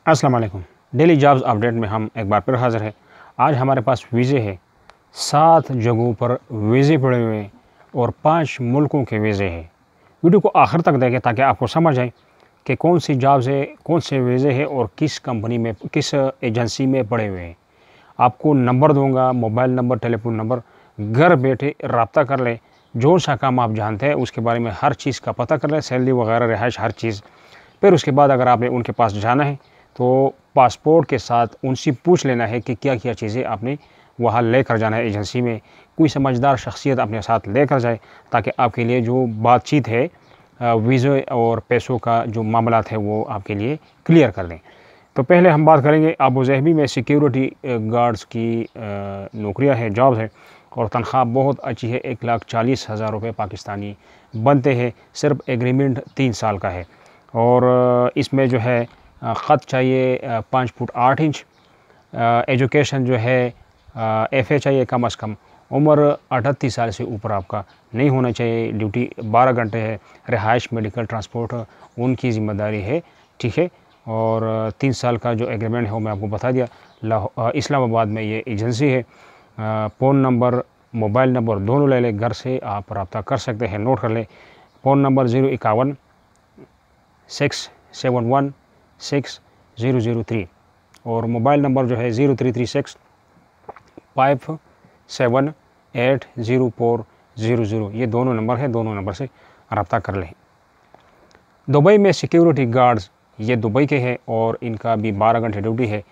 अस्सलाम वालेकुम। Daily jobs update में हम एक बार फिर हाज़िर हैं। आज हमारे पास वीज़े है, 7 जगहों पर वीज़े पड़े हुए हैं और 5 मुल्कों के वीज़े हैं। वीडियो को आखिर तक देखें ताकि आपको समझ आए कि कौन सी जॉब्स है, कौन से वीज़े हैं और किस कंपनी में, किस एजेंसी में पड़े हुए हैं। आपको नंबर दूँगा, मोबाइल नंबर, टेलीफ़ोन नंबर, घर बैठे रब्ता कर लें। जो सा काम आप जानते हैं उसके बारे में हर चीज़ का पता कर लें, सैलरी वगैरह, रिहाइश, हर चीज़। फिर उसके बाद अगर आपने उनके पास जाना है तो पासपोर्ट के साथ उनसे पूछ लेना है कि क्या-क्या चीज़ें आपने वहाँ लेकर जाना है एजेंसी में। कोई समझदार शख्सियत अपने साथ लेकर जाए ताकि आपके लिए जो बातचीत है वीज़े और पैसों का जो मामलात है वो आपके लिए क्लियर कर दें। तो पहले हम बात करेंगे अबू ज़हबी में सिक्योरिटी गार्ड्स की नौकरियाँ हैं, जॉब्स हैं और तनख्वाह बहुत अच्छी है। 1,40,000 रुपये पाकिस्तानी बनते हैं। सिर्फ एग्रीमेंट 3 साल का है और इसमें जो है ख़त चाहिए 5 फुट 8 इंच। एजुकेशन जो है FA चाहिए कम से कम। उम्र 38 साल से ऊपर आपका नहीं होना चाहिए। ड्यूटी 12 घंटे है। रिहाइश, मेडिकल, ट्रांसपोर्ट उनकी ज़िम्मेदारी है, ठीक है। और 3 साल का जो एग्रीमेंट है वो मैं आपको बता दिया। इस्लामाबाद में ये एजेंसी है। फ़ोन नंबर, मोबाइल नंबर दोनों ले लें, घर से आप रब्ता कर सकते हैं, नोट कर लें। फ़ोन नंबर 051 671 6003 और मोबाइल नंबर जो है 0336 57804000। ये दोनों नंबर है, दोनों नंबर से रब्ता कर लें। दुबई में सिक्योरिटी गार्ड्स ये दुबई के हैं और इनका भी 12 घंटे ड्यूटी है।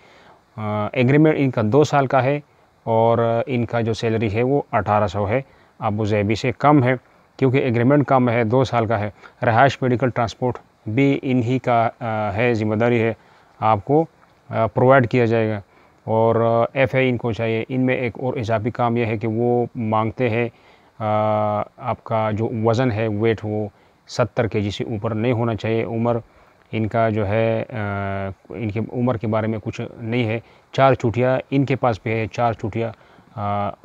एग्रीमेंट इनका 2 साल का है और इनका जो सैलरी है वो 1800 है। अबू ज़हबी से कम है क्योंकि एग्रीमेंट कम है, 2 साल का है। रिहाइश, मेडिकल, ट्रांसपोर्ट भी इन्हीं का है, ज़िम्मेदारी है, आपको प्रोवाइड किया जाएगा। और FA इनको चाहिए। इनमें एक और इजाफी काम यह है कि वो मांगते हैं आपका जो वज़न है, वेट, वो 70 kg से ऊपर नहीं होना चाहिए। उम्र इनका जो है इनकी उम्र के बारे में कुछ नहीं है। 4 छुट्टियाँ इनके पास भी है, 4 छुट्टियाँ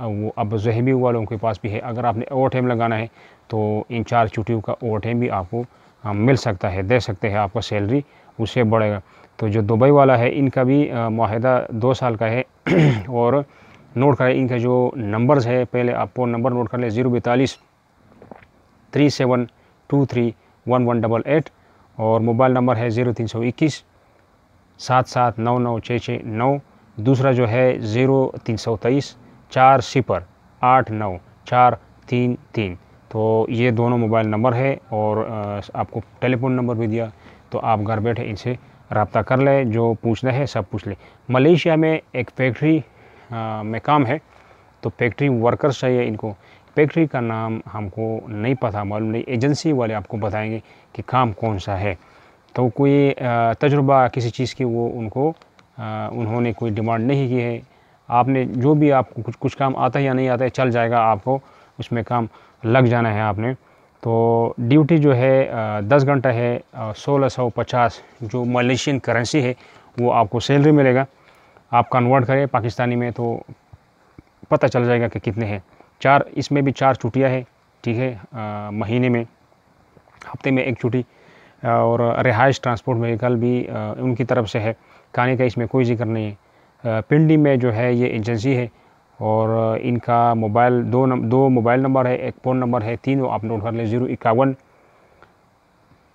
वो अबू ज़हबी वालों के पास भी है। अगर आपने ओवर टाइम लगाना है तो इन 4 छुट्टियों का ओवर टाइम भी आपको मिल सकता है, दे सकते हैं, आपका सैलरी उससे बढ़ेगा। तो जो दुबई वाला है इनका भी मुआहदा 2 साल का है और नोट करें इनका जो नंबर्स है, पहले आप फ़ोन नंबर नोट कर लें 042 3723 1188 और मोबाइल नंबर है 0321 7799 दूसरा जो है 0323 4089 तो ये दोनों मोबाइल नंबर है और आपको टेलीफोन नंबर भी दिया, तो आप घर बैठे इनसे रब्ता कर लें, जो पूछना है सब पूछ लें। मलेशिया में एक फैक्ट्री में काम है, तो फैक्ट्री वर्कर्स चाहिए इनको। फैक्ट्री का नाम हमको नहीं पता, मालूम नहीं, एजेंसी वाले आपको बताएंगे कि काम कौन सा है। तो कोई तजुर्बा किसी चीज़ की वो उन्होंने कोई डिमांड नहीं की है। आपने जो भी आपको कुछ काम आता है या नहीं आता है, चल जाएगा, आपको उसमें काम लग जाना है आपने। तो ड्यूटी जो है 10 घंटा है। 1650 जो मलेशियन करेंसी है वो आपको सैलरी मिलेगा। आप कन्वर्ट करें पाकिस्तानी में तो पता चल जाएगा कि कितने हैं। इसमें भी 4 छुट्टियाँ हैं, ठीक है। महीने में, हफ्ते में 1 छुट्टी और रिहाइश, ट्रांसपोर्ट, व्हीकल भी उनकी तरफ से है। खाने का इसमें कोई जिक्र नहीं है। पिंडी में जो है ये एजेंसी है और इनका मोबाइल दो मोबाइल नंबर है, एक फ़ोन नंबर है, तीनों आप नोट कर लें 051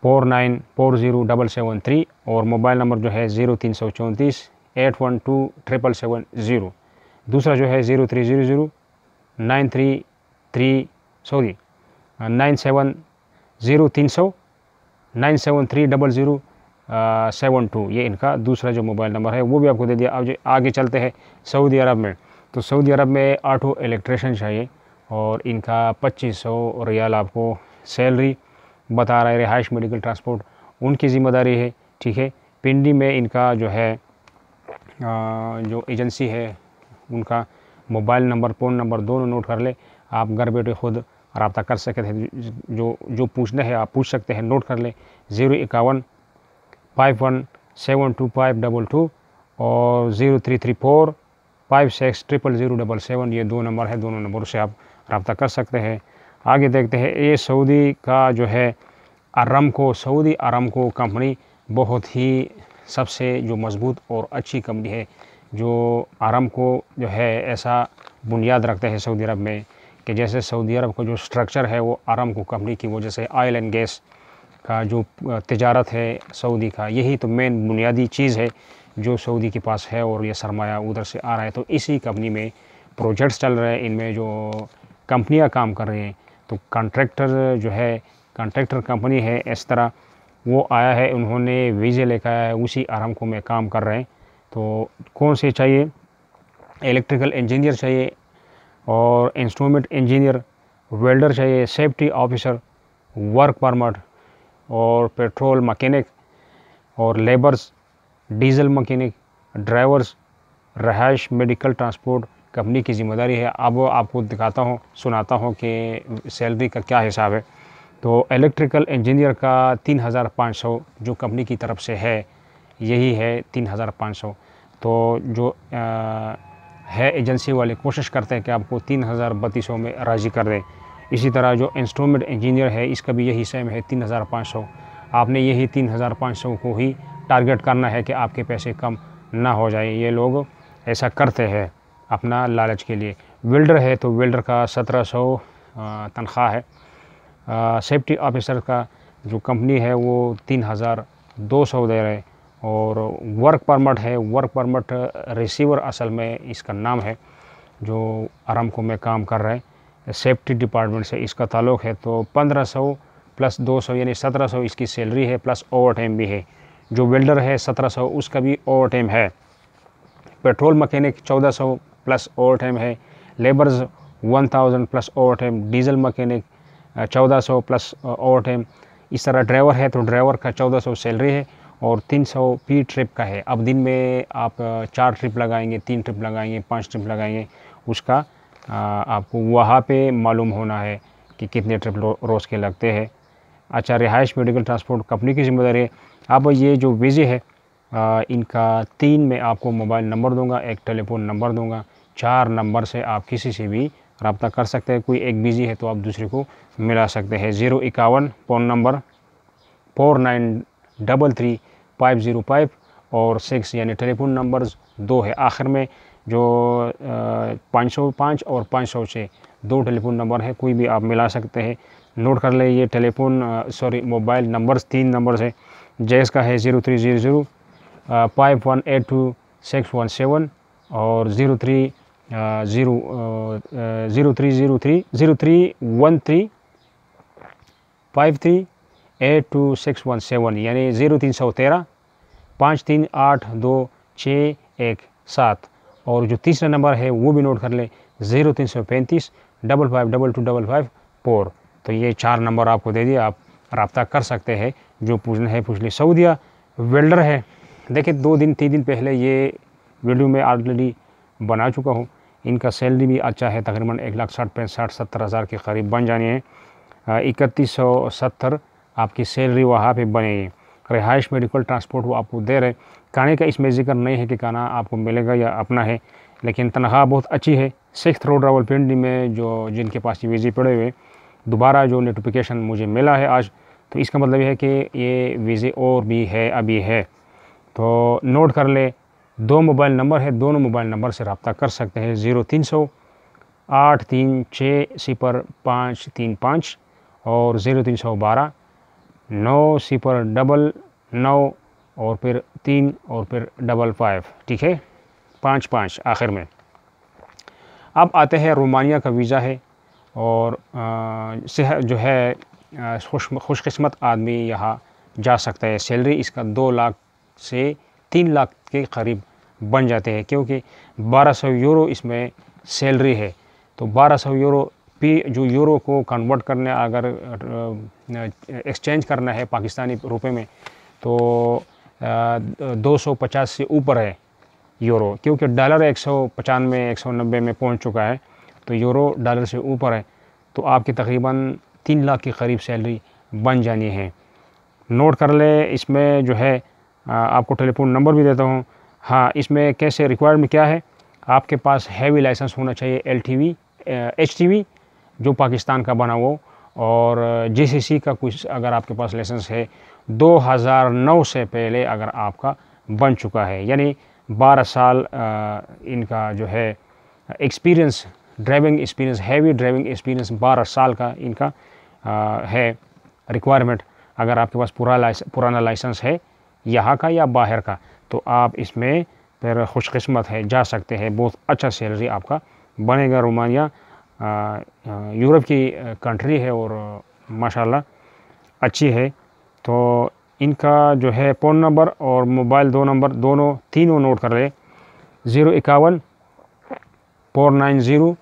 4940 और मोबाइल नंबर जो है 0334 812 777 दूसरा जो है 0300 933 9730072 ये इनका दूसरा जो मोबाइल नंबर है वो भी आपको दे दिया। अब आगे चलते हैं सऊदी अरब में। तो सऊदी अरब में ऑटो इलेक्ट्रिशियन चाहिए और इनका 2500 रियाल आपको सैलरी बता रहा है। रिहाइश, मेडिकल, ट्रांसपोर्ट उनकी ज़िम्मेदारी है, ठीक है। पिंडी में इनका जो है जो एजेंसी है उनका मोबाइल नंबर, फ़ोन नंबर दोनों नोट कर ले। आप घर बैठे खुद रब्ता कर सकते हैं, जो पूछना है आप पूछ सकते हैं, नोट कर ले 051 51722522 और 0334 560077 ये 2 नंबर है, दोनों नंबरों से आप रब्ता कर सकते हैं। आगे देखते हैं, ये सऊदी का जो है सऊदी अरामको कंपनी बहुत ही सबसे जो मज़बूत और अच्छी कंपनी है, जो आरामको जो है ऐसा बुनियाद रखते हैं सऊदी अरब में कि जैसे सऊदी अरब का जो स्ट्रक्चर है वो आरामको कंपनी की वजह से ऑयल एंड गैस का जो तिजारत है सऊदी का, यही तो मेन बुनियादी चीज़ है जो सऊदी के पास है और ये सरमाया उधर से आ रहा है। तो इसी कंपनी में प्रोजेक्ट्स चल रहे हैं, इनमें जो कंपनियां काम कर रही हैं, तो कॉन्ट्रैक्टर जो है, कॉन्ट्रैक्टर कंपनी है इस तरह वो आया है, उन्होंने वीज़े लेकर आया है, उसी आरामको में काम कर रहे हैं। तो कौन से चाहिए? इलेक्ट्रिकल इंजीनियर चाहिए और इंस्ट्रूमेंट इंजीनियर, वेल्डर चाहिए, सेफ्टी ऑफिसर, वर्क परमिट और पेट्रोल मैकेनिक और लेबर्स, डीजल मैकेनिक, ड्राइवर्स, रहायश, मेडिकल ट्रांसपोर्ट कंपनी की ज़िम्मेदारी है। अब आपको दिखाता हूँ, सुनाता हूँ कि सैलरी का क्या हिसाब है। तो इलेक्ट्रिकल इंजीनियर का 3,500 जो कंपनी की तरफ से है, यही है 3,500। तो जो है एजेंसी वाले कोशिश करते हैं कि आपको 3,3200 में राज़ी कर दें। इसी तरह जो इंस्ट्रूमेंट इंजीनियर है, इसका भी यही सेम है 3,500। आपने यही 3,500 को ही टारगेट करना है कि आपके पैसे कम ना हो जाए। ये लोग ऐसा करते हैं अपना लालच के लिए। वेल्डर है तो वेल्डर का 1700 तनख्वाह है। सेफ्टी ऑफिसर का जो कंपनी है वो 3,200 दे रहे। और वर्क परमिट है, वर्क परमिट रिसीवर असल में इसका नाम है, जो आरामको में काम कर रहे हैं, सेफ्टी डिपार्टमेंट से इसका ताल्लुक़ है। तो 1500 प्लस 200 यानी 1700 इसकी सैलरी है, प्लस ओवर टाइम भी है। जो वेल्डर है 1700, उसका भी ओवर टाइम है। Petrol mechanic 1400 plus over time है। Labours 1000 plus over time. Diesel mechanic 1400 plus over time. इस तरह ड्राइवर है तो ड्राइवर का 1400 सैलरी है और 300 पी ट्रिप का है। अब दिन में आप 4 ट्रिप लगाएंगे, 3 ट्रिप लगाएंगे, 5 ट्रिप लगाएंगे, उसका आपको वहाँ पे मालूम होना है कि कितने ट्रिप रोज़ के लगते हैं। अच्छा, रिहाइश, मेडिकल ट्रांसपोर्ट कंपनी की जिम्मेदारी है। अब ये जो वीज़े है इनका 3 में आपको मोबाइल नंबर दूंगा, एक टेलीफोन नंबर दूंगा। 4 नंबर से आप किसी से भी रब्ता कर सकते हैं। कोई एक बिज़ी है तो आप दूसरे को मिला सकते हैं। 051 फ़ोन नंबर 4933-505 और 6 यानी टेलीफोन नंबर्स 2 है। आखिर में जो 505 और 500 से 2 टेलीफोन नंबर है, कोई भी आप मिला सकते हैं। नोट कर ले, ये मोबाइल नंबर्स 3 नंबर्स है। जैस का है 0300 5182-617 और 0313-5382-617 यानी 0313 5382-617। और जो तीसरा नंबर है वो भी नोट कर ले, 0335 552255 तो ये 4 नंबर आपको दे दिए, आप रब्ता कर सकते हैं। जो पूछना है पूछ ली। सऊदीया वेल्डर है, देखिए 2 दिन 3 दिन पहले ये वीडियो में ऑलरेडी बना चुका हूँ। इनका सैलरी भी अच्छा है, तकरीबन 1,60,65,70 हज़ार के करीब बन जानी है। 3170 आपकी सैलरी वहाँ पे बनेगी। रिहाइश, मेडिकल ट्रांसपोर्ट वो आपको दे रहे। खाने का इसमें जिक्र नहीं है कि खाना आपको मिलेगा या अपना है, लेकिन तनख्वाह बहुत अच्छी है। 6th रोड रावलपिंडी में जो जिनके पास ये वीज़े पड़े हुए, दोबारा जो नोटिफिकेशन मुझे मिला है आज, तो इसका मतलब ये है कि ये वीज़े और भी है, अभी है। तो नोट कर ले, 2 मोबाइल नंबर है, दोनों मोबाइल नंबर से रब्ता कर सकते हैं। 0300 8360535 और 0312 9099 और फिर 3 और फिर 55, ठीक है, 55 आखिर में। अब आते हैं रोमानिया का वीज़ा है और जो है खुशकिस्मत आदमी यहाँ जा सकता है। सैलरी इसका 2 लाख से 3 लाख के करीब बन जाते हैं, क्योंकि 1200 यूरो इसमें सैलरी है। तो 1200 यूरो जो यूरो को कन्वर्ट करने अगर एक्सचेंज करना है पाकिस्तानी रुपए में, तो 250 से ऊपर है यूरो, क्योंकि डॉलर 195 190 में पहुंच चुका है, तो यूरो डॉलर से ऊपर है। तो आपकी तकरीबन 3 लाख के करीब सैलरी बन जानी है। नोट कर ले, इसमें जो है आपको टेलीफोन नंबर भी देता हूँ। हाँ, इसमें कैसे रिक्वायरमेंट क्या है, आपके पास हैवी लाइसेंस होना चाहिए, LTV HTV जो पाकिस्तान का बना वो, और GCC का कुछ अगर आपके पास लाइसेंस है 2009 से पहले अगर आपका बन चुका है, यानी 12 साल इनका जो है experience, driving experience, heavy driving experience 12 साल का इनका है रिक्वायरमेंट। अगर आपके पास पुराना लाइसेंस है यहाँ का या बाहर का, तो आप इसमें फिर खुशकिस्मत है, जा सकते हैं, बहुत अच्छा सैलरी आपका बनेगा। रोमानिया यूरोप की कंट्री है और माशाल्लाह अच्छी है। तो इनका जो है फ़ोन नंबर और मोबाइल 2 नंबर तीनों नोट कर ले, 051 490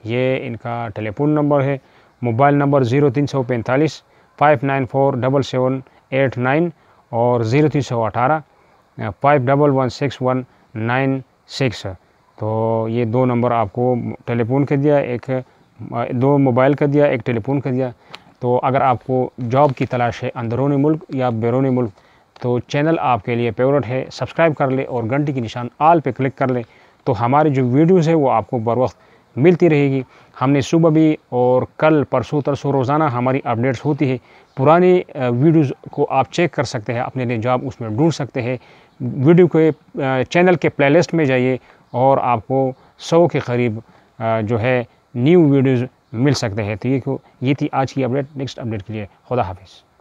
ये इनका टेलीफोन नंबर है। मोबाइल नंबर 0345 5947789 और 0318 5116196। तो ये 2 नंबर आपको टेलीफोन का दिया, एक 2 मोबाइल का दिया, एक टेलीफोन का दिया। तो अगर आपको जॉब की तलाश है अंदरूनी मुल्क या बैरूनी मुल्क, तो चैनल आपके लिए फेवरेट है, सब्सक्राइब कर ले और घंटी की निशान आल पे क्लिक कर ले, तो हमारी जो वीडियोज़ है वो आपको बर वक्त मिलती रहेगी। हमने सुबह भी और कल परसों तरसों रोज़ाना हमारी अपडेट्स होती है। पुरानी वीडियोज़ को आप चेक कर सकते हैं, अपने लिए जॉब उसमें ढूंढ सकते हैं। वीडियो के चैनल के प्लेलिस्ट में जाइए और आपको 100 के करीब जो है न्यू वीडियोज़ मिल सकते हैं। तो ये थी आज की अपडेट। नेक्स्ट अपडेट के लिए खुदा हाफिज़।